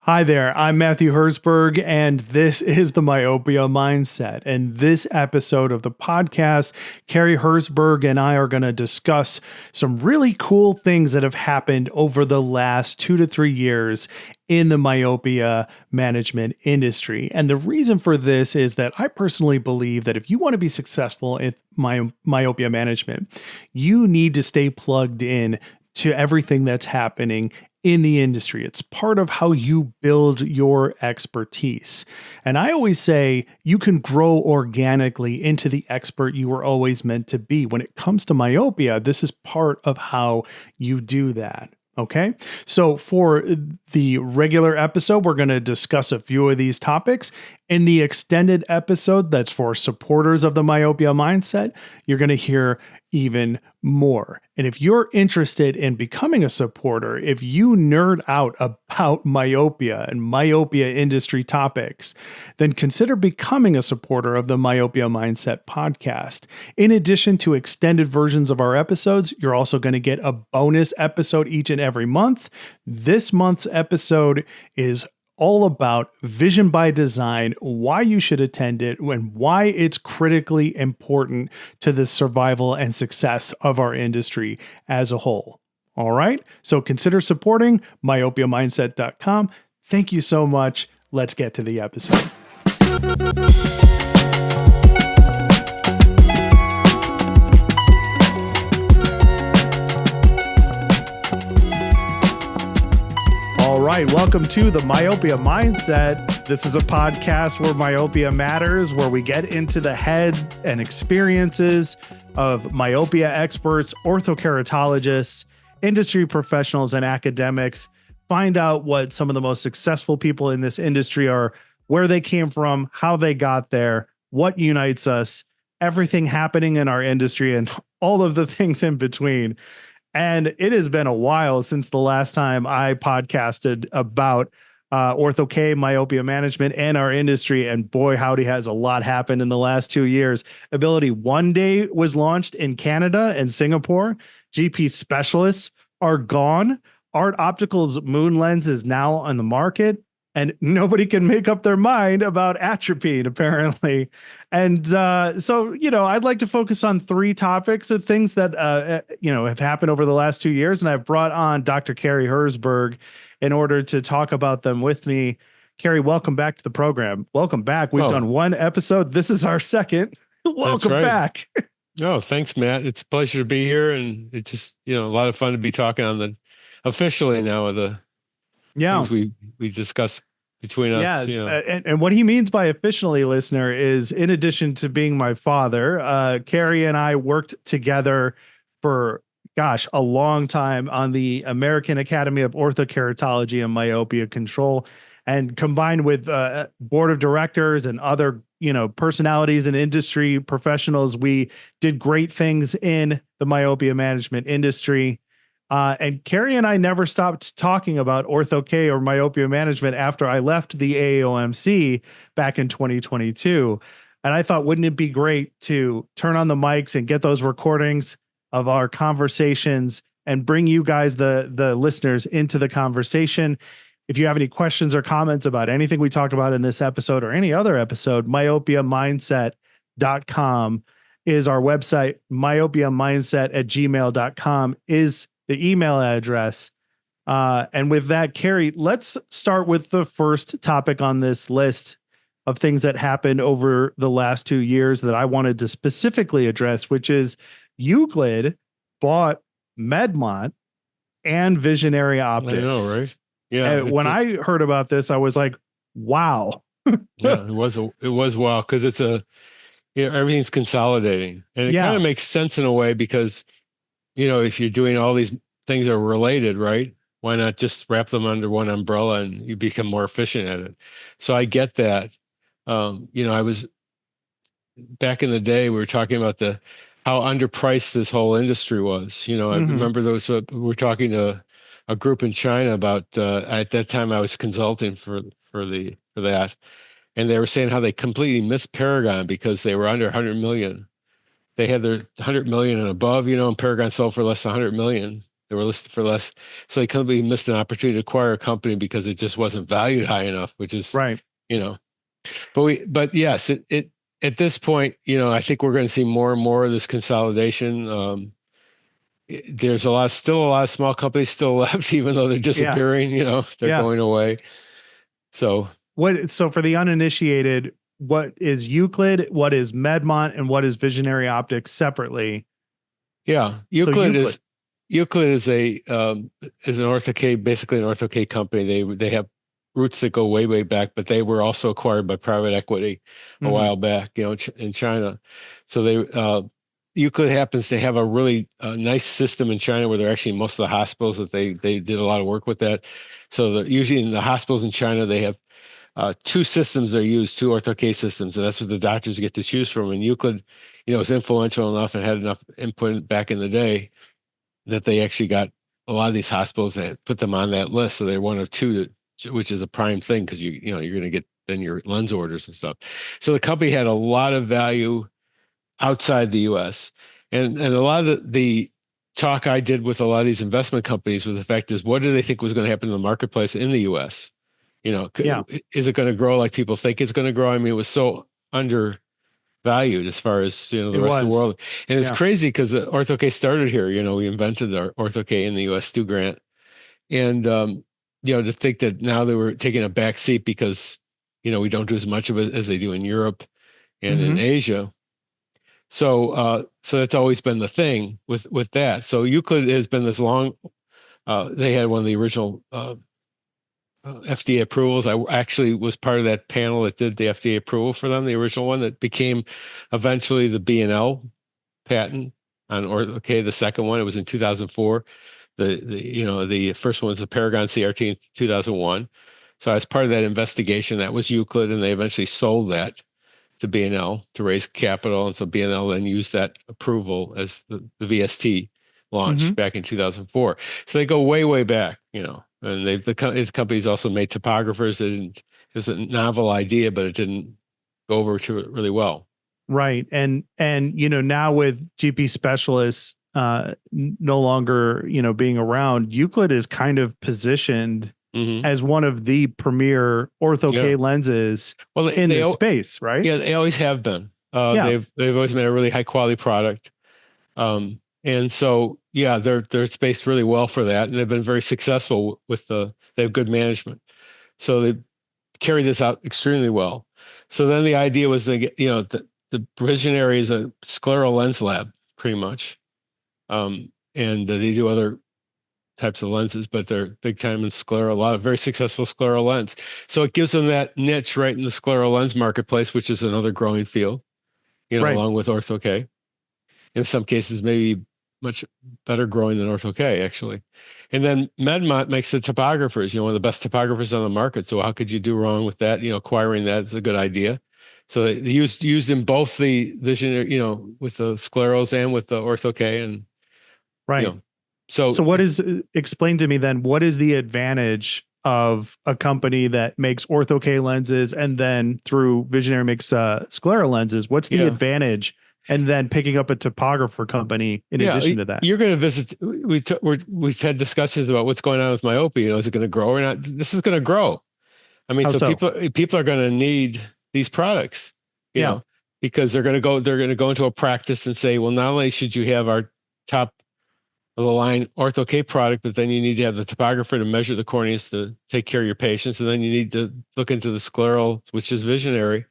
Hi there, I'm Matthew Herzberg, and this is the Myopia Mindset. And this episode of the podcast, Cary Herzberg and I are going to discuss some really cool things that have happened over the last 2 to 3 years in the myopia management industry. And the reason for this is that I personally believe that if you want to be successful in myopia management, you need to stay plugged in to everything that's happening in the industry. It's part of how you build your expertise. And I always say you can grow organically into the expert you were always meant to be. When it comes to myopia, this is part of how you do that. Okay, so for the regular episode, we're going to discuss a few of these topics. In the extended episode, that's for supporters of the Myopia Mindset, you're going to hear even more. And if you're interested in becoming a supporter, if you nerd out about myopia and myopia industry topics, then consider becoming a supporter of the Myopia Mindset podcast. In addition to extended versions of our episodes, you're also going to get a bonus episode each and every month. This month's episode is all about vision by design, why you should attend it, and why it's critically important to the survival and success of our industry as a whole. All right, so consider supporting myopiamindset.com. Thank you so much. Let's get to the episode. All right, welcome to the Myopia Mindset. This is a podcast where myopia matters, where we get into the heads and experiences of myopia experts, orthokeratologists, industry professionals, and academics. Find out what some of the most successful people in this industry are, where they came from, how they got there, what unites us, everything happening in our industry, and all of the things in between. And it has been a while since the last time I podcasted about Ortho-K, myopia management, and our industry. And boy, howdy, has a lot happened in the last 2 years. Ability One Day was launched in Canada and Singapore. GP specialists are gone. Art Optical's Moon Lens is now on the market. And nobody can make up their mind about atropine, apparently. And so, I'd like to focus on 3 topics of things that, have happened over the last 2 years. And I've brought on Dr. Cary Herzberg in order to talk about them with me. Cary, welcome back to the program. Welcome back. We've done 1 episode. This is our second. Welcome back. Oh, thanks, Matt. It's a pleasure to be here. And it's just, a lot of fun to be talking on the officially now of the things we discuss between us. And what he means by officially, listener, is in addition to being my father, Cary and I worked together for, a long time on the American Academy of Orthokeratology and Myopia Control, and combined with board of directors and other, personalities and industry professionals, we did great things in the myopia management industry. And Cary and I never stopped talking about Ortho-K or myopia management after I left the AAOMC back in 2022. And I thought, wouldn't it be great to turn on the mics and get those recordings of our conversations and bring you guys, the listeners, into the conversation. If you have any questions or comments about anything we talked about in this episode or any other episode, myopiamindset.com is our website. myopiamindset@gmail.com is the email address. And with that, Cary, let's start with the first topic on this list of things that happened over the last 2 years that I wanted to specifically address, which is Euclid bought Medmont and Visionary Optics. I know, right? Yeah. When I heard about this, I was like, wow. Yeah, it was wow, because it's everything's consolidating. And it kind of makes sense in a way because if you're doing all these things that are related, right? Why not just wrap them under one umbrella and you become more efficient at it? So I get that. I was back in the day, we were talking about how underpriced this whole industry was. I remember those, we were talking to a group in China about, at that time I was consulting for that. And they were saying how they completely missed Paragon because they were under 100 million. They had their 100 million and above, and Paragon sold for less than 100 million. They were listed for less. So the company missed an opportunity to acquire a company because it just wasn't valued high enough, which is, Right. but yes, it at this point, I think we're going to see more and more of this consolidation. There's still a lot of small companies still left, even though they're disappearing, they're going away. So for the uninitiated, what is Euclid, what is Medmont, and what is Visionary Optics separately? Yeah. Euclid is an ortho-K, basically an ortho-K company. They have roots that go way, way back, but they were also acquired by private equity a while back, in China. So Euclid happens to have a really nice system in China where they're actually most of the hospitals that they did a lot of work with that. So usually in the hospitals in China, they have two systems they use, two ortho-K systems, and that's what the doctors get to choose from. And Euclid, was influential enough and had enough input back in the day that they actually got a lot of these hospitals that put them on that list. So they're one of two, which is a prime thing because you're going to get then your lens orders and stuff. So the company had a lot of value outside the U.S. and a lot of the talk I did with a lot of these investment companies was the fact is, what do they think was going to happen in the marketplace in the U.S.? Is it going to grow like people think it's going to grow? I mean, it was so undervalued as far as the rest of the world, and it's crazy because ortho-K started here. We invented our ortho-K in the U.S. Stu Grant, and to think that now they were taking a back seat because we don't do as much of it as they do in Europe and in Asia. So that's always been the thing with that. So Euclid has been this long. They had one of the original FDA approvals. I actually was part of that panel that did the FDA approval for them, the original one that became eventually the B&L patent on ortho-K. The second one, it was in 2004. The first one was the Paragon CRT in 2001. So I was part of that investigation. That was Euclid, and they eventually sold that to B&L to raise capital. And so B&L then used that approval as the VST launched back in 2004. So they go way, way back, and the company's also made topographers. It was a novel idea, but it didn't go over to it really well. Right. And now with GP specialists no longer, being around, Euclid is kind of positioned as one of the premier ortho-K lenses in the space, right? Yeah, they always have been. They've always made a really high quality product. And so, they're spaced really well for that. And they've been very successful they have good management. So they carry this out extremely well. So then the idea was to get, the Visionary is a scleral lens lab pretty much. And they do other types of lenses, but they're big time in scleral, a lot of very successful scleral lens. So it gives them that niche right in the scleral lens marketplace, which is another growing field, along with ortho-K. In some cases, maybe much better growing than ortho-K, actually. And then Medmont makes the topographers, one of the best topographers on the market. So how could you do wrong with that? Acquiring that is a good idea. So they used in both the Visionary, with the sclerals and with the ortho-K, and So what is, explain to me then, what is the advantage of a company that makes ortho-K lenses and then through Visionary makes scleral lenses? What's the advantage? And then picking up a topographer company in addition to that. You're going to visit. We've had discussions about what's going on with myopia. Is it going to grow or not? This is going to grow. I mean, people are going to need these products, because they're going to go into a practice and say, well, not only should you have our top of the line ortho-K product, but then you need to have the topographer to measure the corneas to take care of your patients. And then you need to look into the scleral, which is Visionary.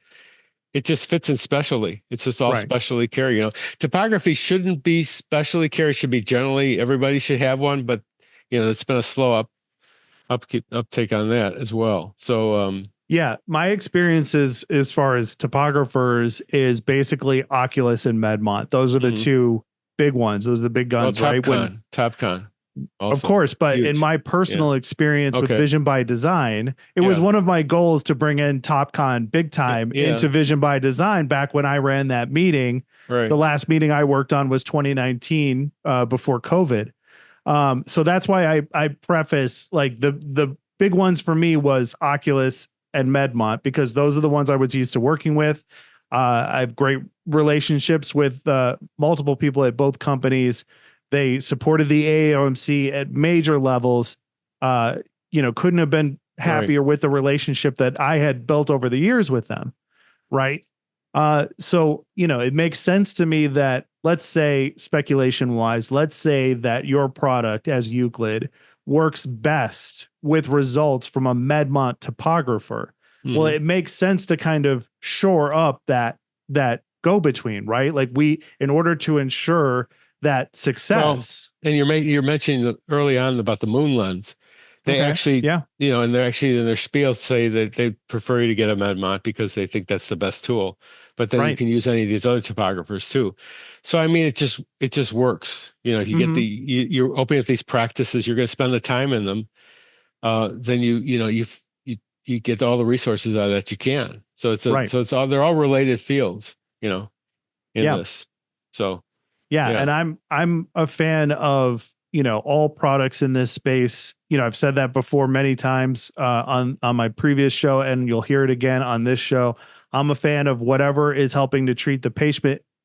It just fits in specialty. It's just all specialty care. Topography shouldn't be specialty care. It should be generally, everybody should have one, but it's been a slow uptake on that as well. So, my experiences as far as topographers is basically Oculus and Medmont. Those are the two big ones. Those are the big guns, right? Topcon. Also, of course, but huge. In my personal experience with Vision by Design, it was one of my goals to bring in Topcon big time into Vision by Design back when I ran that meeting. Right. The last meeting I worked on was 2019 before COVID. So that's why I preface like the big ones for me was Oculus and Medmont, because those are the ones I was used to working with. I have great relationships with multiple people at both companies They supported the AAOMC at major levels. Couldn't have been happier with the relationship that I had built over the years with them. Right. So, it makes sense to me that, let's say, speculation wise, let's say that your product as Euclid works best with results from a Medmont topographer. Well, it makes sense to kind of shore up that go between, right? Like, in order to ensure that success. Well, and you're mentioning early on about the moon lens. They actually, and they're actually in their spiel say that they prefer you to get a Medmont because they think that's the best tool. But then you can use any of these other topographers too. So I mean, it just works. If you get you're opening up these practices, you're going to spend the time in them. Then you get all the resources out of that you can. So they're all related fields. In this. So. Yeah. And I'm a fan of, all products in this space. I've said that before many times on my previous show, and you'll hear it again on this show. I'm a fan of whatever is helping to treat the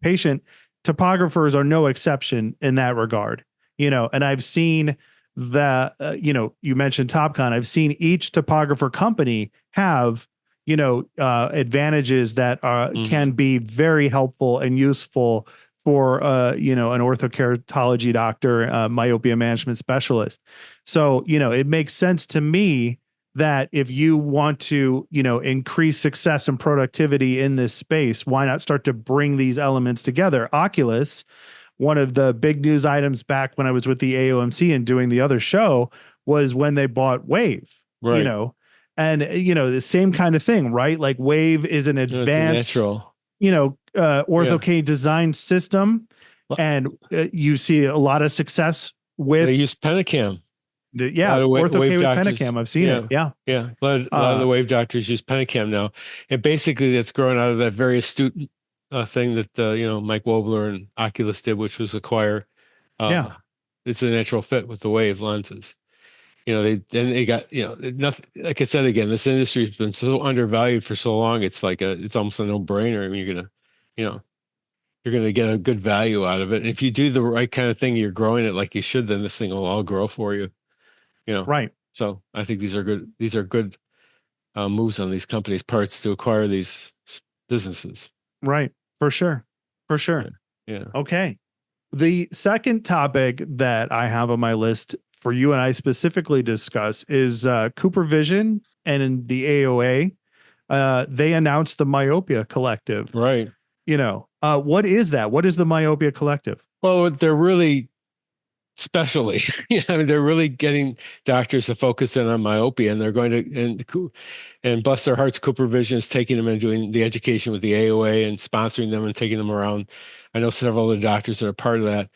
patient. Topographers are no exception in that regard. And I've seen that, you mentioned Topcon. I've seen each topographer company have, advantages that can be very helpful and useful for an orthokeratology doctor, myopia management specialist. So, it makes sense to me that if you want to, increase success and productivity in this space, why not start to bring these elements together? Oculus, one of the big news items back when I was with the AOMC and doing the other show, was when they bought Wave, and the same kind of thing, right? Like, Wave is an advanced, ortho-K design system, and you see a lot of success with. They use Pentacam. Ortho-K with Pentacam. I've seen it. Yeah. A lot of the Wave doctors use Pentacam now, and basically that's grown out of that very astute thing that Mike Wobler and Oculus did, which was acquire. It's a natural fit with the Wave lenses. They got nothing. Like I said again, this industry has been so undervalued for so long. It's like it's almost a no-brainer. I mean, you're gonna get a good value out of it. And if you do the right kind of thing, you're growing it like you should, then this thing will all grow for you. Right. So I think these are good. These are good moves on these companies' parts to acquire these businesses. Right. For sure. Yeah. Okay. The second topic that I have on my list for you and I specifically discuss is CooperVision and in the AOA. They announced the Myopia Collective. Right. What is that? What is the Myopia Collective? Well, they're really specially, I mean, they're really getting doctors to focus in on myopia, and they're going to, and bless their hearts, CooperVision is taking them and doing the education with the AOA and sponsoring them and taking them around. I know several other doctors that are part of that.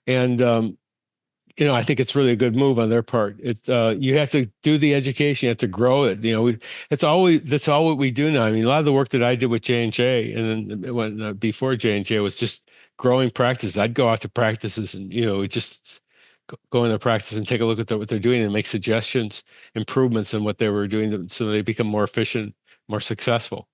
And, I think it's really a good move on their part. It's you have to do the education, you have to grow it. That's all what we do now. I mean, a lot of the work that I did with J&J and then when before J&J was just growing practice. I'd go out to practices and just go in their practice and take a look at what they're doing and make suggestions, improvements in what they were doing, so they become more efficient, more successful.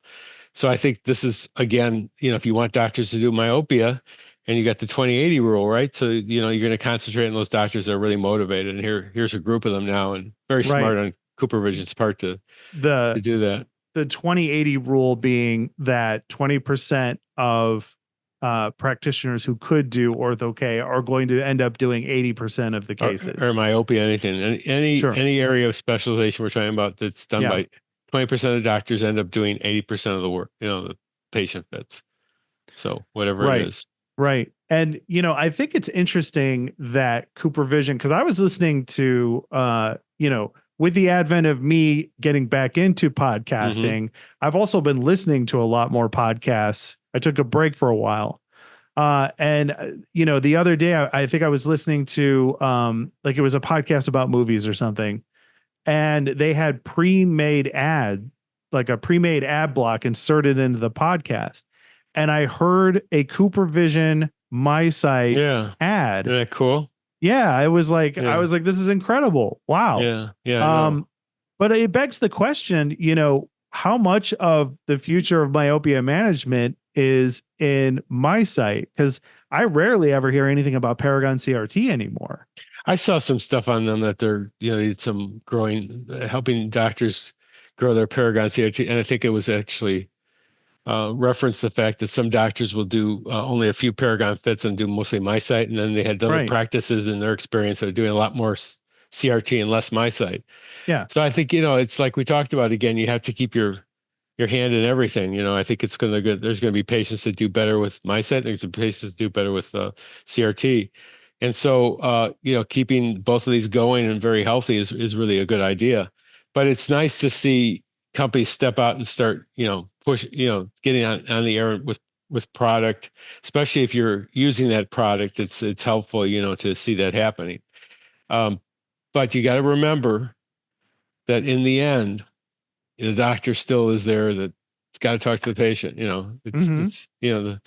So I think this is, again, if you want doctors to do myopia, and you got the 20/80 rule, right? So, you're going to concentrate on those doctors that are really motivated. And here's a group of them now, and very smart on CooperVision's part to do that. The 20/80 rule being that 20% of practitioners who could do ortho-K are going to end up doing 80% of the cases. Or myopia, anything. Any area of specialization we're talking about that's done by 20% of the doctors end up doing 80% of the work, the patient fits. So whatever it is. Right. And, I think it's interesting that CooperVision, because I was listening to, with the advent of me getting back into podcasting, I've also been listening to a lot more podcasts. I took a break for a while. The other day, I think I was listening to, it was a podcast about movies or something, and they had pre-made ad block inserted into the podcast. And I heard a CooperVision MySight ad. Isn't that cool? Yeah, I was like, this is incredible. Wow. Yeah. But it begs the question, how much of the future of myopia management is in my site, because I rarely ever hear anything about Paragon CRT anymore. I saw some stuff on them that they're, need some growing, helping doctors grow their Paragon CRT. And I think it was actually reference the fact that some doctors will do only a few Paragon fits and do mostly MySite. And then they had other practices in their experience that are doing a lot more CRT and less MySite. Yeah. So I think, it's like we talked about again, you have to keep your hand in everything. I think there's going to be patients that do better with MySite. There's patients that do better with CRT. And so, keeping both of these going and very healthy is really a good idea. But it's nice to see companies step out and start, push, getting on the air with product, especially if you're using that product. It's helpful, to see that happening. But you got to remember that in the end, the doctor still is there that's got to talk to the patient. It's the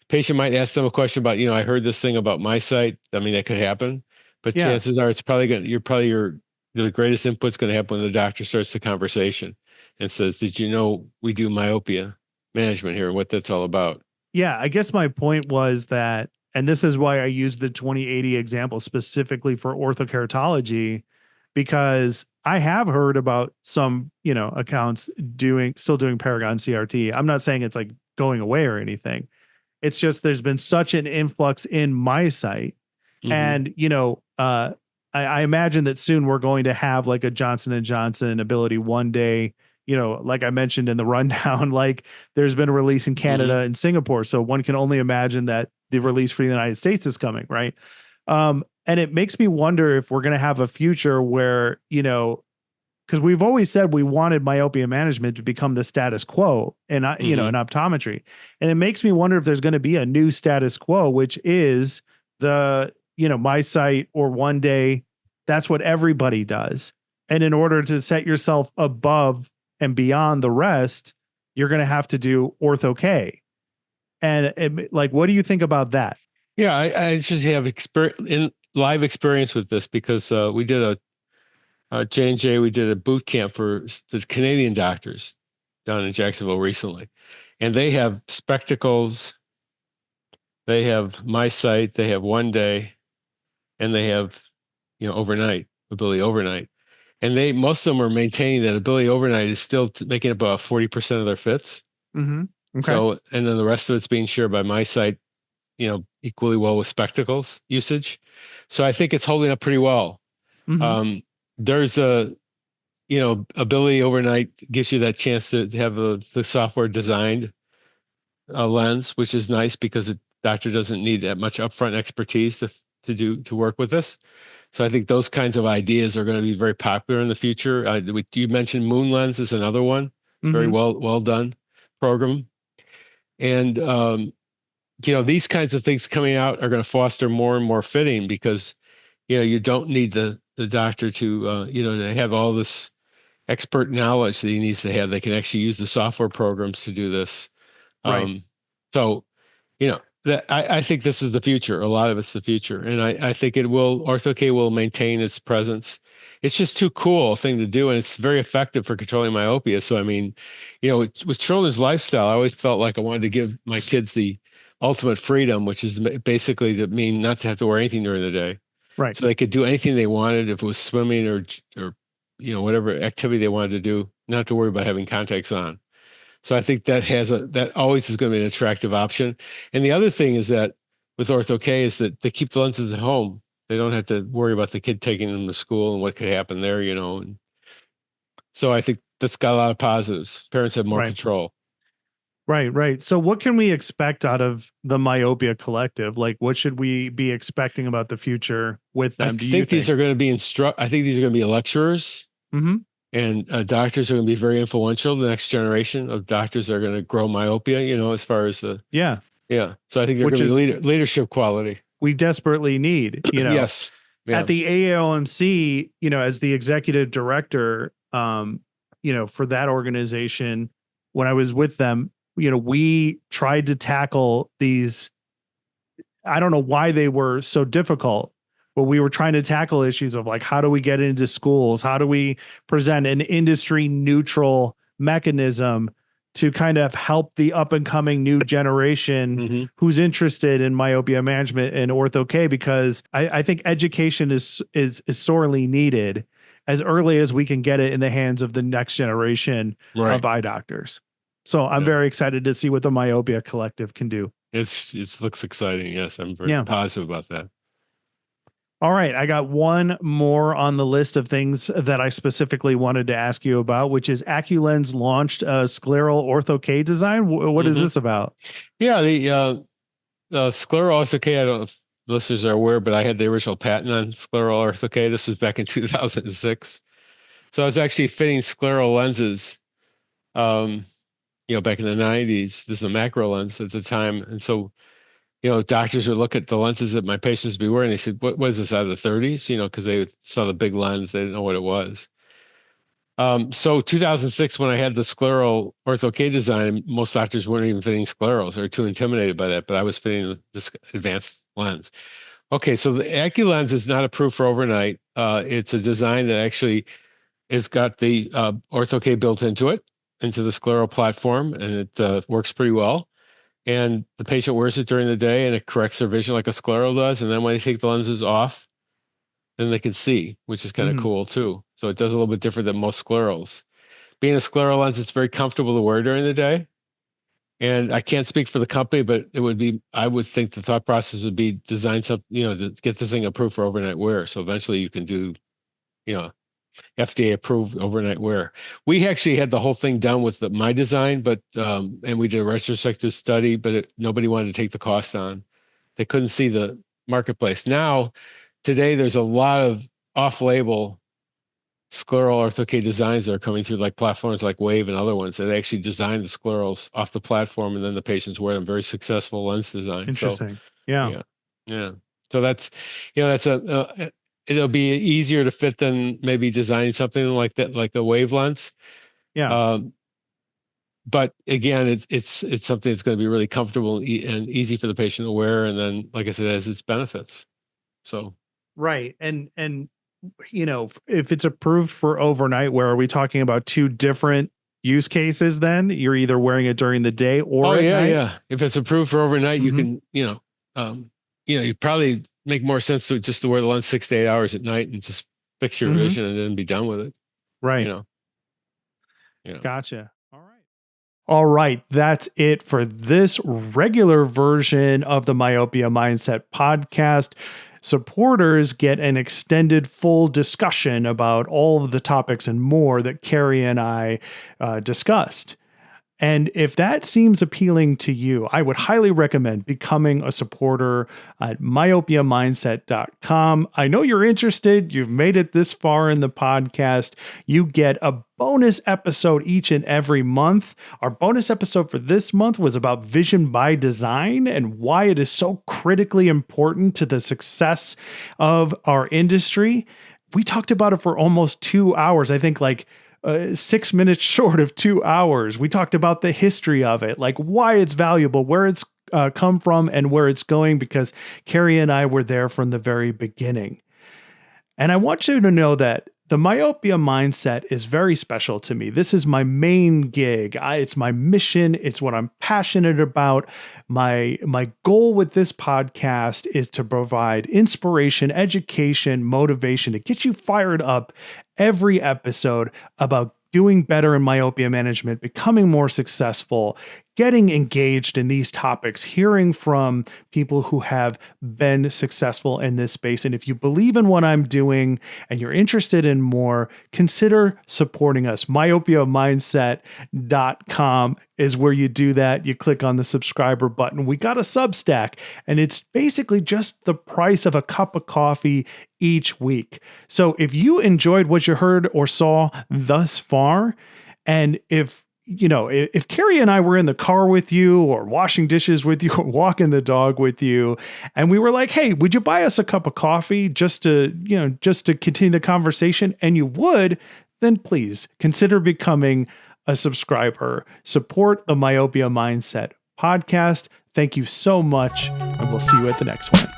patient might ask them a question about, I heard this thing about MySite. I mean, that could happen, but chances are it's probably the greatest input's going to happen when the doctor starts the conversation and says, did you know we do myopia management here, what that's all about? Yeah. I guess my point was that, and this is why I used the 2080 example specifically for orthokeratology, because I have heard about some, accounts still doing Paragon CRT. I'm not saying it's like going away or anything. It's just there's been such an influx in my site. And, I imagine that soon we're going to have like a Johnson & Johnson ability one day, like I mentioned in the rundown, like there's been a release in Canada and Singapore. So one can only imagine that the release for the United States is coming, right? And it makes me wonder if we're going to have a future where, because we've always said we wanted myopia management to become the status quo in, in optometry. And it makes me wonder if there's going to be a new status quo, which is the, MySite or one day, that's what everybody does. And in order to set yourself above and beyond the rest, you're going to have to do Ortho-K. And what do you think about that? Yeah, I just have live experience with this because we did J&J, we did a boot camp for the Canadian doctors down in Jacksonville recently. And they have spectacles, they have MySite, they have one day, and they have, overnight, ability overnight. And most of them are maintaining that ability overnight is still making up about 40% of their fits. Okay. So, and then the rest of it's being shared by MySite, equally well with spectacles usage. So I think it's holding up pretty well. There's ability overnight gives you that chance to have the software designed lens, which is nice because the doctor doesn't need that much upfront expertise to work with this. So I think those kinds of ideas are going to be very popular in the future. You mentioned Moon Lens is another one. It's very well done program. And, these kinds of things coming out are going to foster more and more fitting because, you don't need the doctor to, to have all this expert knowledge that he needs to have. They can actually use the software programs to do this. So, that I think this is the future. A lot of it's the future. And I think Ortho-K will maintain its presence. It's just too cool a thing to do. And it's very effective for controlling myopia. So, I mean, with children's lifestyle, I always felt like I wanted to give my kids the ultimate freedom, which is basically to mean not to have to wear anything during the day. Right. So they could do anything they wanted, if it was swimming or whatever activity they wanted to do, not to worry about having contacts on. So I think that always is going to be an attractive option. And the other thing is that with Ortho-K is that they keep the lenses at home. They don't have to worry about the kid taking them to school and what could happen there, And so I think that's got a lot of positives. Parents have more control. Right. So what can we expect out of the Myopia Collective? Like, what should we be expecting about the future with them? I think these are going to be I think these are going to be lecturers. And doctors are going to be very influential. The next generation of doctors are going to grow myopia, as far as the... Yeah. So I think they're going to be leadership quality. We desperately need, Yes. Yeah. At the AAOMC, as the executive director, for that organization, when I was with them, we tried to tackle these. I don't know why they were so difficult, but we were trying to tackle issues of like, how do we get into schools? How do we present an industry neutral mechanism to kind of help the up and coming new generation who's interested in myopia management and ortho-K, because I think education is sorely needed as early as we can get it in the hands of the next generation of eye doctors. So I'm very excited to see what the Myopia Collective can do. It looks exciting. Yes, I'm very positive about that. All right, I got one more on the list of things that I specifically wanted to ask you about, which is AccuLens launched a scleral ortho-K design. What is this about? Yeah, the scleral ortho-K, I don't know if listeners are aware, but I had the original patent on scleral ortho-K. This was back in 2006. So I was actually fitting scleral lenses, back in the 90s. This is a macro lens at the time. And so, doctors would look at the lenses that my patients would be wearing. They said, what was this, out of the 30s? Because they saw the big lens. They didn't know what it was. So 2006, when I had the scleral ortho-K design, most doctors weren't even fitting sclerals. They were too intimidated by that, but I was fitting this advanced lens. Okay, so the AccuLens is not approved for overnight. It's a design that actually has got the ortho-K built into it, into the scleral platform, and it works pretty well. And the patient wears it during the day, and it corrects their vision like a scleral does. And then when they take the lenses off, then they can see, which is kind of cool too. So it does a little bit different than most sclerals. Being a scleral lens, it's very comfortable to wear during the day. And I can't speak for the company, but I would think the thought process would be design something, to get this thing approved for overnight wear. So eventually you can do, FDA approved overnight wear. We actually had the whole thing done with my design, but and we did a retrospective study, but nobody wanted to take the cost on. They couldn't see the marketplace. Now, today, there's a lot of off-label scleral ortho-K designs that are coming through, like platforms like Wave and other ones that actually design the sclerals off the platform, and then the patients wear them. Very successful lens design. Interesting. So, yeah. So that's it'll be easier to fit than maybe designing something like that, like a Wave lens. Yeah. But again, it's something that's going to be really comfortable and easy for the patient to wear, and then, like I said, it has its benefits. So. Right. And if it's approved for overnight, where are we talking about two different use cases then? You're either wearing it during the day or at night? Yeah. If it's approved for overnight, you can, you probably make more sense to wear the lens 6 to 8 hours at night and just fix your vision and then be done with it. Right. Gotcha. All right, that's it for this regular version of the Myopia Mindset podcast. Supporters get an extended full discussion about all of the topics and more that Cary and I discussed. And if that seems appealing to you, I would highly recommend becoming a supporter at myopiamindset.com. I know you're interested. You've made it this far in the podcast. You get a bonus episode each and every month. Our bonus episode for this month was about vision by design and why it is so critically important to the success of our industry. We talked about it for almost 2 hours. I think 6 minutes short of 2 hours. We talked about the history of it, like why it's valuable, where it's come from, and where it's going, because Cary and I were there from the very beginning. And I want you to know that the Myopia Mindset is very special to me. This is my main gig. It's my mission. It's what I'm passionate about. My goal with this podcast is to provide inspiration, education, motivation to get you fired up every episode about doing better in myopia management, becoming more successful, getting engaged in these topics, hearing from people who have been successful in this space. And if you believe in what I'm doing and you're interested in more, consider supporting us. Myopiamindset.com is where you do that. You click on the subscriber button. We got a Substack, and it's basically just the price of a cup of coffee each week. So if you enjoyed what you heard or saw thus far, and if Cary and I were in the car with you or washing dishes with you or walking the dog with you, and we were like, hey, would you buy us a cup of coffee just to continue the conversation? And you would, then please consider becoming a subscriber. Support the Myopia Mindset podcast. Thank you so much, and we'll see you at the next one.